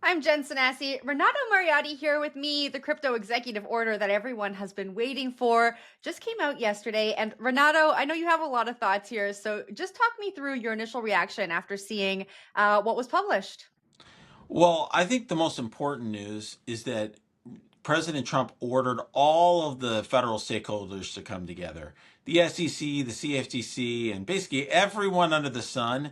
I'm Jen Sanasi. Renato Mariotti here with me. The crypto executive order that everyone has been waiting for just came out yesterday. And Renato, I know you have a lot of thoughts here. So just talk me through your initial reaction after seeing what was published. Well, I think the most important news is that President Trump ordered all of the federal stakeholders to come together: the SEC, the CFTC, and basically everyone under the sun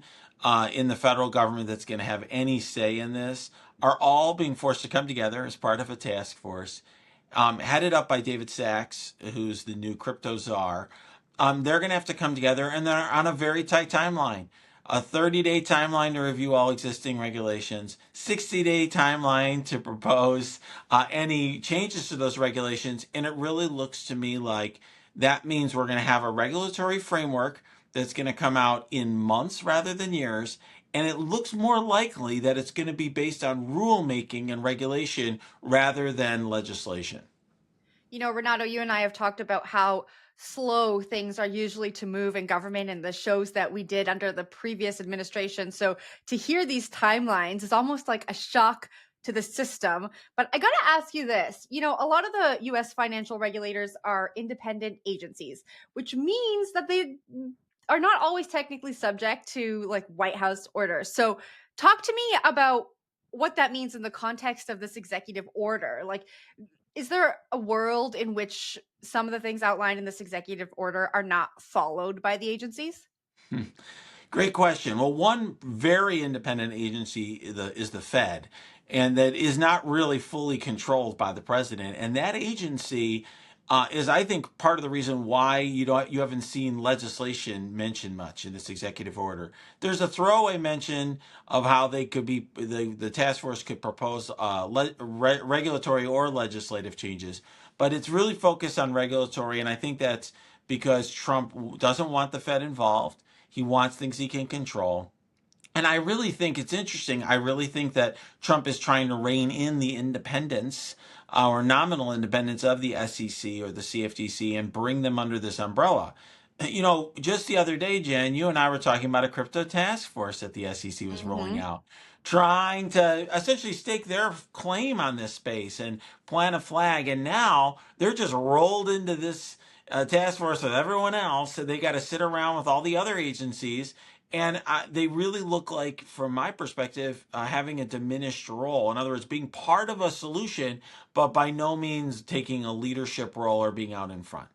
in the federal government that's going to have any say in this are all being forced to come together as part of a task force headed up by David Sachs, who's the new crypto czar. They're going to have to come together, and they're on a very tight timeline. A 30-day timeline to review all existing regulations, 60-day timeline to propose any changes to those regulations. And it really looks to me like that means we're going to have a regulatory framework that's going to come out in months rather than years. And it looks more likely that it's going to be based on rulemaking and regulation rather than legislation. Renato, you and I have talked about how slow things are usually to move in government and the shows that we did under the previous administration. So to hear these timelines is almost like a shock to the system. But I got to ask you this. A lot of the US financial regulators are independent agencies, which means that they are not always technically subject to like White House orders. So talk to me about what that means in the context of this executive order. Like, is there a world in which some of the things outlined in this executive order are not followed by the agencies? Hmm. Great question. Well, one very independent agency is the Fed, and that is not really fully controlled by the president. And that agency is, I think, part of the reason why you haven't seen legislation mentioned much in this executive order. There's a throwaway mention of how they could be the task force could propose regulatory or legislative changes, but it's really focused on regulatory, and I think that's because Trump doesn't want the Fed involved. He wants things he can control. And I really think it's interesting. I really think that Trump is trying to rein in the independence or nominal independence of the SEC or the CFTC and bring them under this umbrella. Just the other day, Jen, you and I were talking about a crypto task force that the SEC was rolling Hmm. out, trying to essentially stake their claim on this space and plant a flag. And now they're just rolled into this task force with everyone else. So they got to sit around with all the other agencies, and they really look like, from my perspective, having a diminished role. In other words, being part of a solution, but by no means taking a leadership role or being out in front.